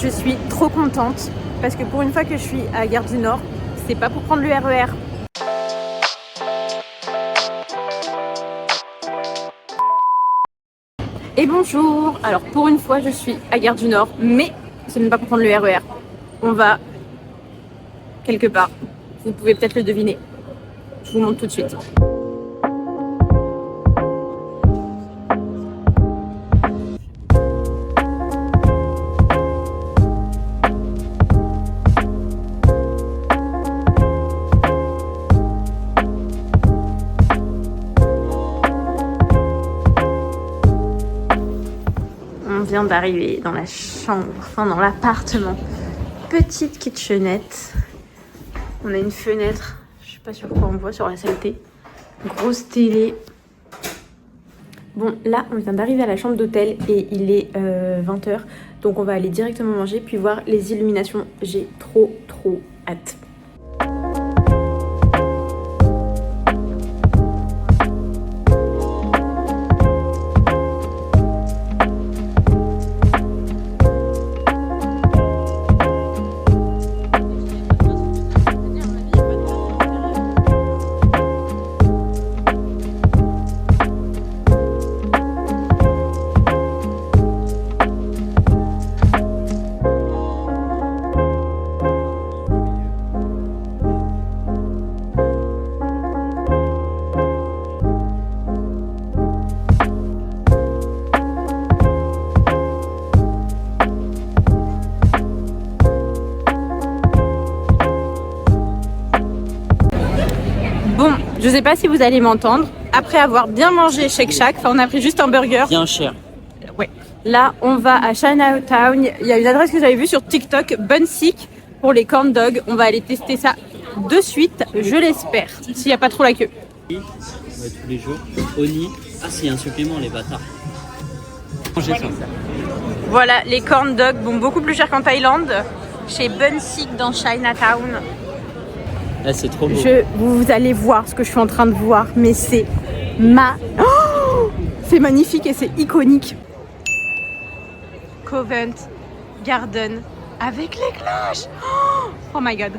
je suis trop contente parce que pour une fois que je suis à Gare du Nord, c'est pas pour prendre le RER. Et bonjour. Alors pour une fois je suis à Gare du Nord, mais ce n'est pas pour prendre le RER. On va quelque part. Vous pouvez peut-être le deviner. Je vous montre tout de suite. On vient d'arriver dans la chambre, enfin dans l'appartement. Petite kitchenette. On a une fenêtre, je suis pas sûre quoi on voit sur la saleté. Grosse télé. Bon, là, on vient d'arriver à la chambre d'hôtel et il est 20h. Donc on va aller directement manger puis voir les illuminations. J'ai trop hâte. Bon, je sais pas si vous allez m'entendre. Après avoir bien mangé Shake Shack, enfin on a pris juste un burger. Bien cher. Ouais. Là, on va à Chinatown. Il y a une adresse que j'avais vue sur TikTok, Bunsik, pour les corn dogs. On va aller tester ça de suite, je l'espère, s'il n'y a pas trop la queue. Ouais, tous les jours. Oni. Ah, c'est un supplément, les bâtards. Mangez ça. Voilà, les corn dogs, bon, beaucoup plus cher qu'en Thaïlande, chez Bunsik dans Chinatown. Là, c'est trop beau. Vous allez voir ce que je suis en train de voir, mais c'est c'est magnifique et c'est iconique. Covent Garden avec les cloches. Oh my god.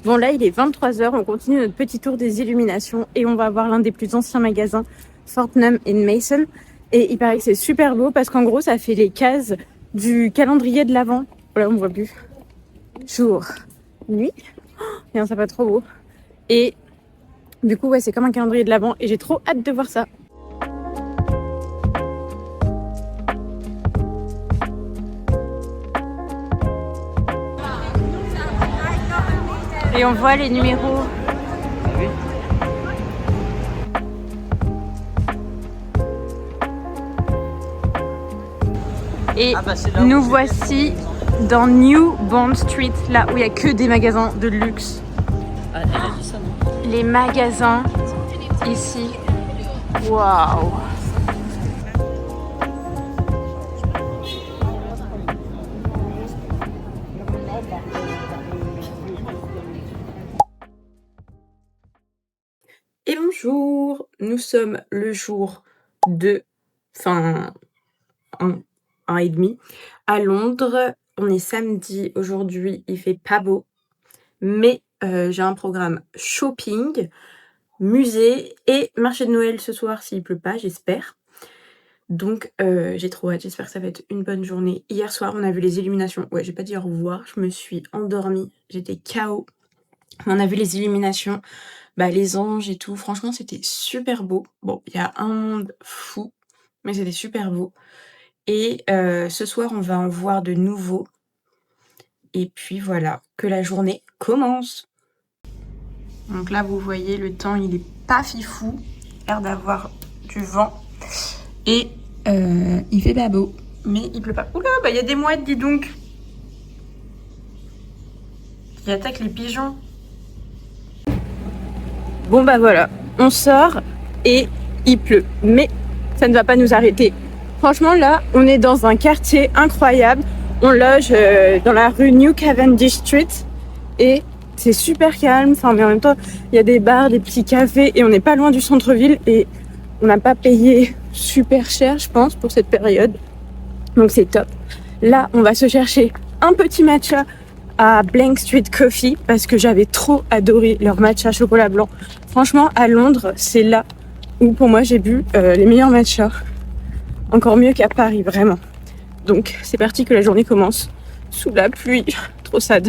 Bon là il est 23h, on continue notre petit tour des illuminations et on va voir l'un des plus anciens magasins, Fortnum & Mason. Et il paraît que c'est super beau parce qu'en gros ça fait les cases du calendrier de l'Avent. Voilà, on voit plus. Jour, nuit, et ça pas trop beau. Et du coup ouais c'est comme un calendrier de l'Avent et j'ai trop hâte de voir ça. Et on voit les numéros. Et nous voici dans New Bond Street, là où il n'y a que des magasins de luxe. Ah, elle a dit ça, non? Les magasins ici. Waouh! Et bonjour, nous sommes le jour 2, enfin 1 et demi, à Londres. On est samedi, aujourd'hui il fait pas beau, mais j'ai un programme shopping, musée et marché de Noël ce soir s'il pleut pas, j'espère. Donc j'ai trop hâte, j'espère que ça va être une bonne journée. Hier soir on a vu les illuminations, ouais j'ai pas dit au revoir, je me suis endormie, j'étais KO. On a vu les illuminations, les anges et tout, franchement c'était super beau. Bon, il y a un monde fou, mais c'était super beau. Et ce soir on va en voir de nouveaux. Et puis voilà, que la journée commence. Donc là vous voyez le temps il est pas fifou, l'air d'avoir du vent. Et il fait pas beau, mais il pleut pas. Oula, il y a des mouettes, dis donc. Qui attaquent les pigeons. Bon voilà, on sort et il pleut. Mais ça ne va pas nous arrêter. Franchement, là, on est dans un quartier incroyable. On loge dans la rue New Cavendish Street et c'est super calme. Enfin, mais en même temps, il y a des bars, des petits cafés et on n'est pas loin du centre-ville et on n'a pas payé super cher, je pense, pour cette période. Donc c'est top. Là, on va se chercher un petit matcha à Blank Street Coffee parce que j'avais trop adoré leur matcha chocolat blanc. Franchement, à Londres, c'est là où pour moi j'ai bu les meilleurs matchas. Encore mieux qu'à Paris, vraiment. Donc c'est parti que la journée commence sous la pluie. Trop sad.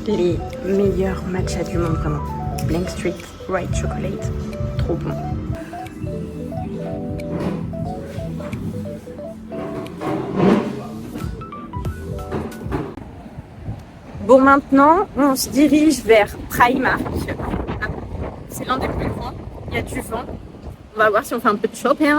Les meilleurs matchas du monde, vraiment. Blank Street White Chocolate. Trop bon. Bon, maintenant, on se dirige vers Primark. C'est l'un des plus grands. Il y a du vent. On va voir si on fait un peu de shopping.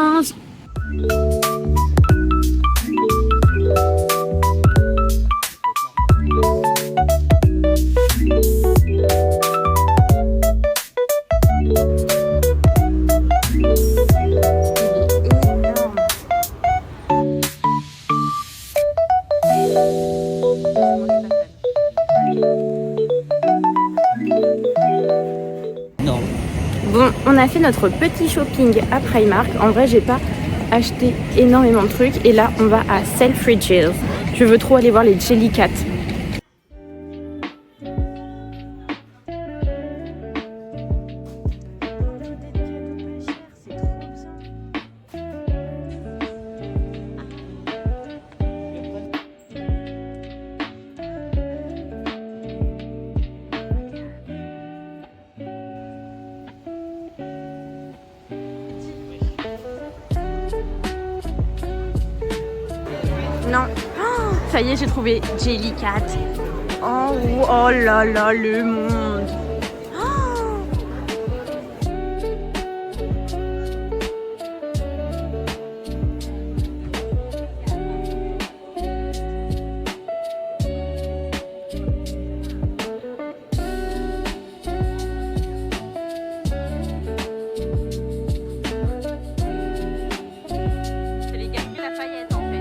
Non. Bon, on a fait notre petit shopping à Primark. En vrai, j'ai pas acheté énormément de trucs. Et là, on va à Selfridges. Je veux trop aller voir les Jellycat. Non. Oh, ça y est, j'ai trouvé Jellycat. Oh, oh là là, le monde. Oh. C'est les Galeries Lafayette en fait.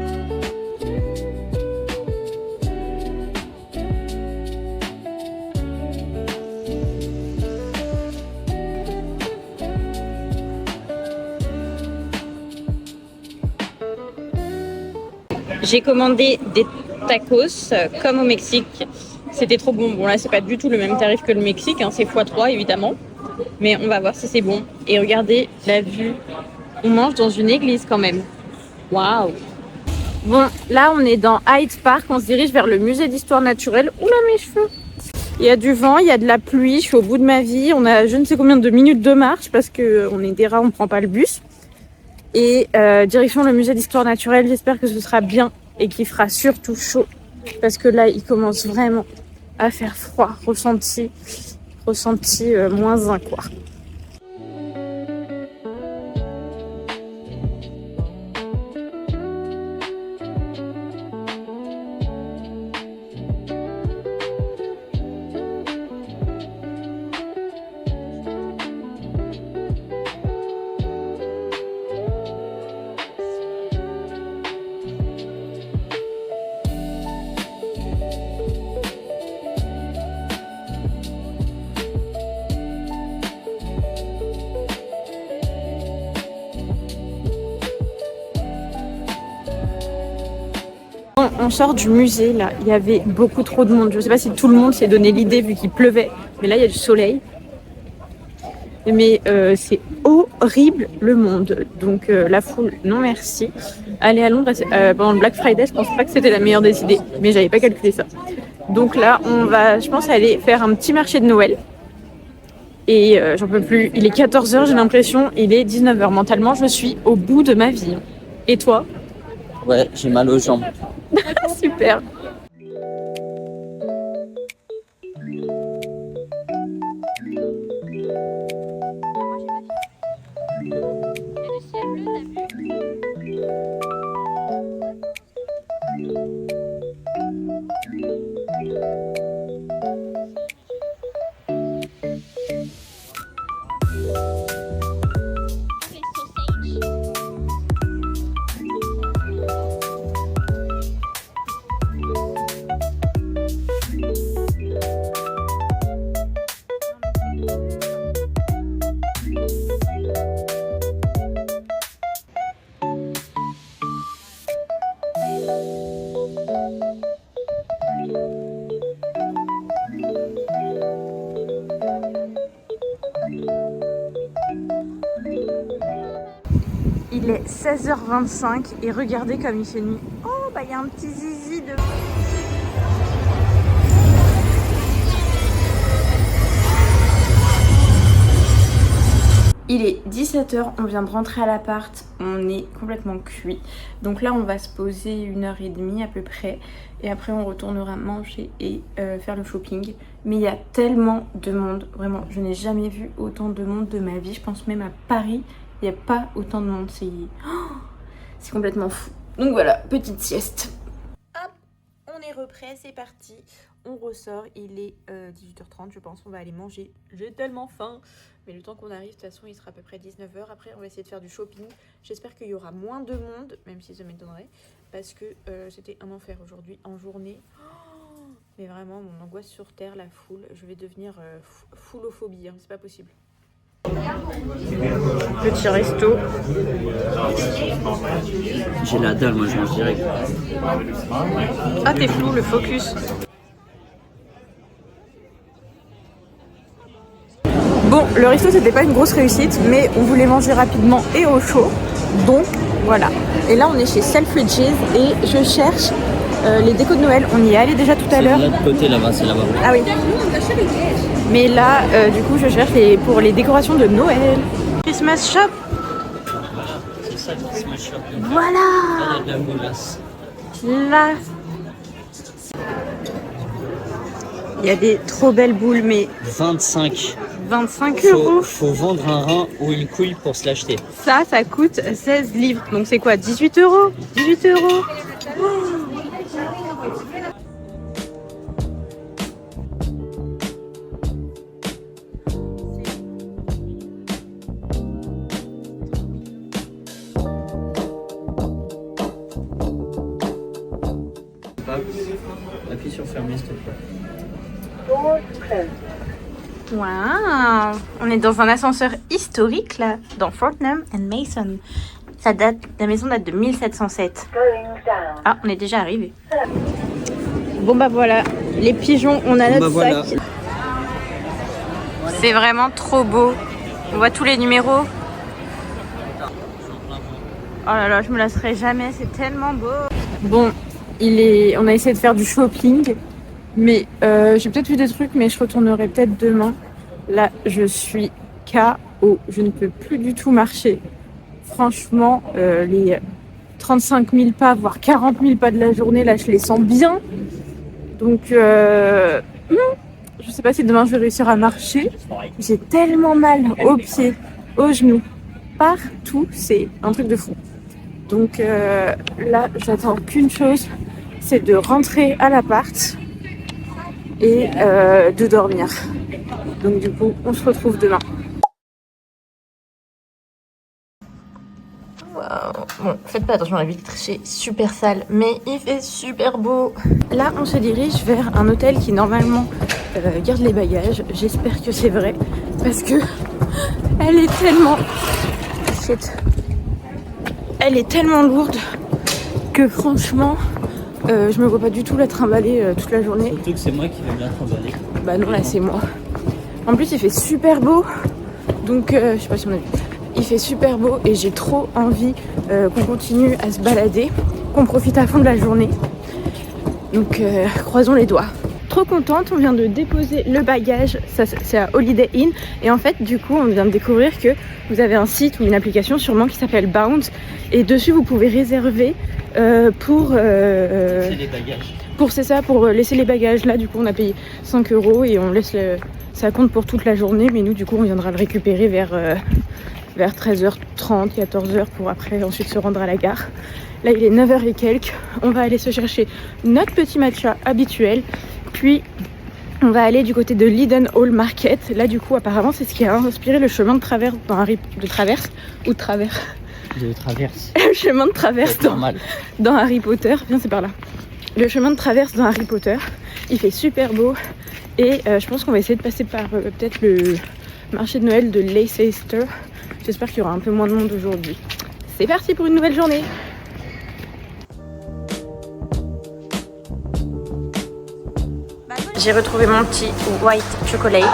J'ai commandé des tacos comme au Mexique. C'était trop bon. Bon là c'est pas du tout le même tarif que le Mexique, hein. C'est x3 évidemment. Mais on va voir si c'est bon. Et regardez la vue. On mange dans une église quand même. Waouh. Bon là on est dans Hyde Park. On se dirige vers le musée d'histoire naturelle. Oula mes cheveux. Il y a du vent, il y a de la pluie. Je suis au bout de ma vie. On a je ne sais combien de minutes de marche parce qu'on est des rats, on ne prend pas le bus. Et direction le musée d'histoire naturelle, j'espère que ce sera bien et qu'il fera surtout chaud. Parce que là, il commence vraiment à faire froid, ressenti -1 quoi. On sort du musée là, il y avait beaucoup trop de monde. Je sais pas si tout le monde s'est donné l'idée vu qu'il pleuvait, mais là il y a du soleil. Mais c'est horrible le monde, donc la foule, non merci. Aller à Londres pendant le Black Friday, je pense pas que c'était la meilleure des idées, mais j'avais pas calculé ça. Donc là, on va, je pense, aller faire un petit marché de Noël. Et j'en peux plus, il est 14h, j'ai l'impression, il est 19h. Mentalement, je suis au bout de ma vie. Et toi? Ouais, j'ai mal aux jambes. Super. Il est 16h25 et regardez comme il fait nuit. Oh bah il y a un petit zizi de... Il est 17h, on vient de rentrer à l'appart, on est complètement cuit. Donc là on va se poser 1h30 à peu près. Et après on retournera manger et faire le shopping. Mais il y a tellement de monde, vraiment je n'ai jamais vu autant de monde de ma vie. Je pense même à Paris, il n'y a pas autant de monde, c'est complètement fou. Donc voilà, petite sieste. Hop, on est reprêt, c'est parti. On ressort, il est 18h30 je pense, on va aller manger. J'ai tellement faim. Mais le temps qu'on arrive, de toute façon, il sera à peu près 19h. Après, on va essayer de faire du shopping. J'espère qu'il y aura moins de monde, même si ça m'étonnerait. Parce que c'était un enfer aujourd'hui, en journée. Oh, mais vraiment, mon angoisse sur Terre, la foule. Je vais devenir foulophobie, hein, c'est pas possible. Petit resto. J'ai la dalle, moi je mange direct. Ah, t'es flou, le focus. Bon, le resto c'était pas une grosse réussite, mais on voulait manger rapidement et au chaud, donc voilà. Et là on est chez Selfridges et je cherche les décos de Noël. On y est allé déjà tout à l'heure. C'est de l'autre côté là-bas, c'est là-bas. Ah oui. Mais là, du coup, je cherche pour les décorations de Noël. Christmas shop. Voilà, c'est ça le Christmas shop. Voilà. Là, il y a de la moulasse. Là. Il y a des trop belles boules, mais 25. 25 euros. Faut vendre un rein ou une couille pour se l'acheter. Ça coûte 16 livres. Donc c'est quoi, 18 euros? 18 euros. Appuie sur fermer s'il te plaît. Waouh! On est dans un ascenseur historique là, dans Fortnum and Mason. La maison date de 1707. Ah, on est déjà arrivé. Bon bah voilà, les pigeons, on a notre voilà. sac. C'est vraiment trop beau. On voit tous les numéros. Oh là là, je me lasserai jamais, c'est tellement beau. Bon, on a essayé de faire du shopping, mais j'ai peut-être vu des trucs, mais je retournerai peut-être demain. Là, je suis KO, je ne peux plus du tout marcher. Franchement, les 35 000 pas, voire 40 000 pas de la journée, là, je les sens bien. Donc, je sais pas si demain je vais réussir à marcher. J'ai tellement mal aux pieds, aux genoux, partout, c'est un truc de fou. Donc là, j'attends qu'une chose, c'est de rentrer à l'appart et de dormir. Donc du coup, on se retrouve demain. Wow. Bon, faites pas attention à la vitre, c'est super sale, mais il fait super beau. Là, on se dirige vers un hôtel qui normalement garde les bagages. J'espère que c'est vrai, parce que elle est tellement... Shit. Elle est tellement lourde que franchement, je me vois pas du tout la trimballer toute la journée. Surtout que c'est moi qui vais me la trimballer. Bah non, là c'est moi. En plus, il fait super beau, donc je sais pas si on a vu. Il fait super beau et j'ai trop envie qu'on continue à se balader, qu'on profite à fond de la journée. Donc croisons les doigts. Trop contente, on vient de déposer le bagage, ça c'est à Holiday Inn. Et en fait, du coup, on vient de découvrir que vous avez un site ou une application sûrement qui s'appelle Bounce. Et dessus, vous pouvez réserver pour... les bagages. C'est ça, pour laisser les bagages. Là, du coup, on a payé 5 € et on laisse ça compte pour toute la journée. Mais nous, du coup, on viendra le récupérer vers 13h30, 14h pour après ensuite se rendre à la gare. Là, il est 9h et quelques. On va aller se chercher notre petit matcha habituel. Puis, on va aller du côté de l'Eden Hall Market. Là, du coup, apparemment, c'est ce qui a inspiré le chemin de traverse Le chemin de traverse dans Harry Potter. Viens, c'est par là. Le chemin de traverse dans Harry Potter. Il fait super beau. Et je pense qu'on va essayer de passer par peut-être le marché de Noël de Leicester. J'espère qu'il y aura un peu moins de monde aujourd'hui. C'est parti pour une nouvelle journée. J'ai retrouvé mon petit white chocolate.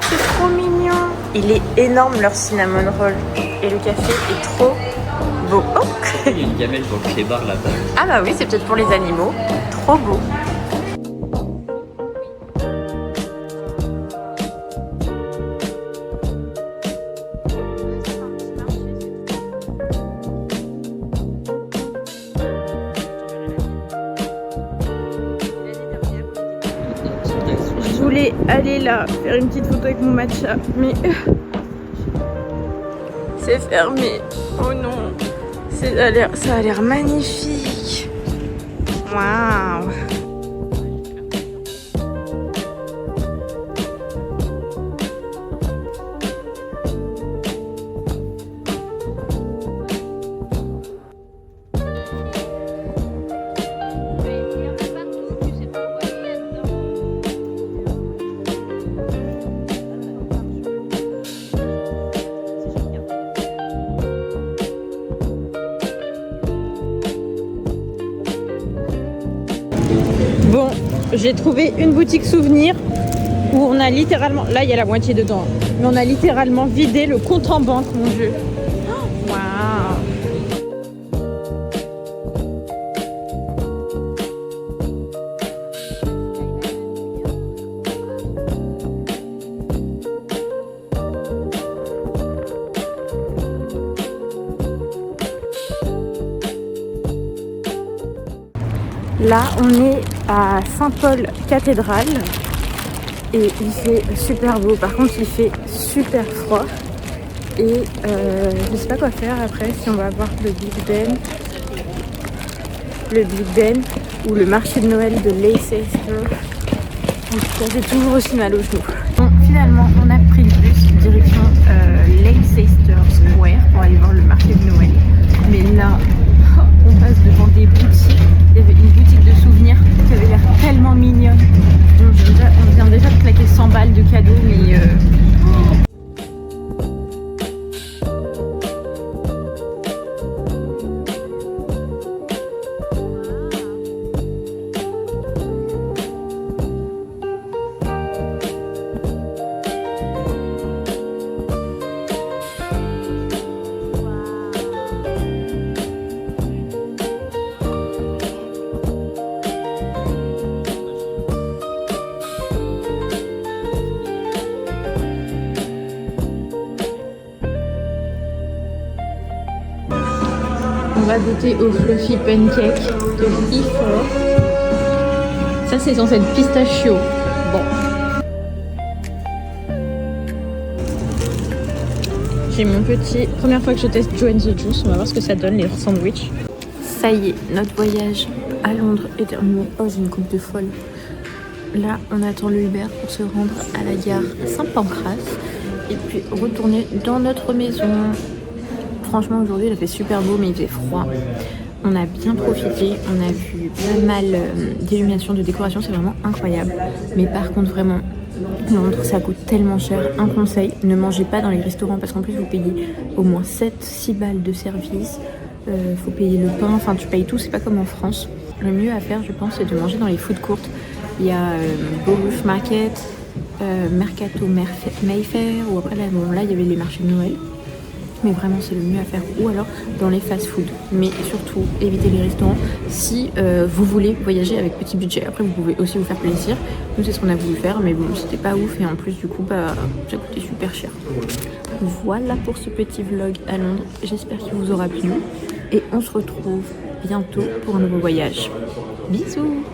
C'est trop mignon. Il est énorme leur cinnamon roll. Et le café est trop beau. Oh. Il y a une gamelle pour le clébard là-bas. Ah bah oui, c'est peut-être pour les animaux. Trop beau. Je voulais aller là, faire une petite photo avec mon matcha, mais c'est fermé. Oh non, ça a l'air magnifique. Waouh. Bon, j'ai trouvé une boutique souvenir où on a littéralement, là il y a la moitié dedans, mais on a littéralement vidé le compte en banque, mon Dieu. Waouh. Là, on est à Saint-Paul-Cathédrale et il fait super beau. Par contre, il fait super froid et je sais pas quoi faire après, si on va voir le Big Ben ou le marché de Noël de Leicester. En tout cas, j'ai toujours aussi mal aux genoux. Bon, finalement, on a pris le bus direction Leicester Square pour aller voir le marché de Noël. Mais là, on passe devant des boutiques. Il y avait une boutique de souvenirs qui avait l'air tellement mignonne. On vient déjà de claquer 100 balles de cadeaux, mais on va goûter au fluffy pancake de E4. Ça, c'est censé être pistachio. Bon. J'ai mon petit... Première fois que je teste Joe & the Juice. On va voir ce que ça donne, les sandwichs. Ça y est, notre voyage à Londres est terminé. Oh, j'ai une coupe de folle. Là, on attend le Uber pour se rendre à la gare Saint-Pancras. Et puis retourner dans notre maison. Franchement, aujourd'hui, il a fait super beau, mais il faisait froid. On a bien profité, on a vu pas mal d'illumination, de décoration, c'est vraiment incroyable. Mais par contre, vraiment, Londres, ça coûte tellement cher. Un conseil, ne mangez pas dans les restaurants parce qu'en plus, vous payez au moins 7-6 balles de service. Faut payer le pain, enfin, tu payes tout, c'est pas comme en France. Le mieux à faire, je pense, c'est de manger dans les food courts. Il y a Borough Market, Mercato Mayfair, ou après, là, bon, là, il y avait les marchés de Noël. Mais vraiment c'est le mieux à faire, ou alors dans les fast-food. Mais surtout évitez les restaurants si vous voulez voyager avec petit budget. Après vous pouvez aussi vous faire plaisir. Nous c'est ce qu'on a voulu faire, mais bon c'était pas ouf et en plus du coup bah ça coûtait super cher. Voilà pour ce petit vlog à Londres. J'espère qu'il vous aura plu et on se retrouve bientôt pour un nouveau voyage. Bisous.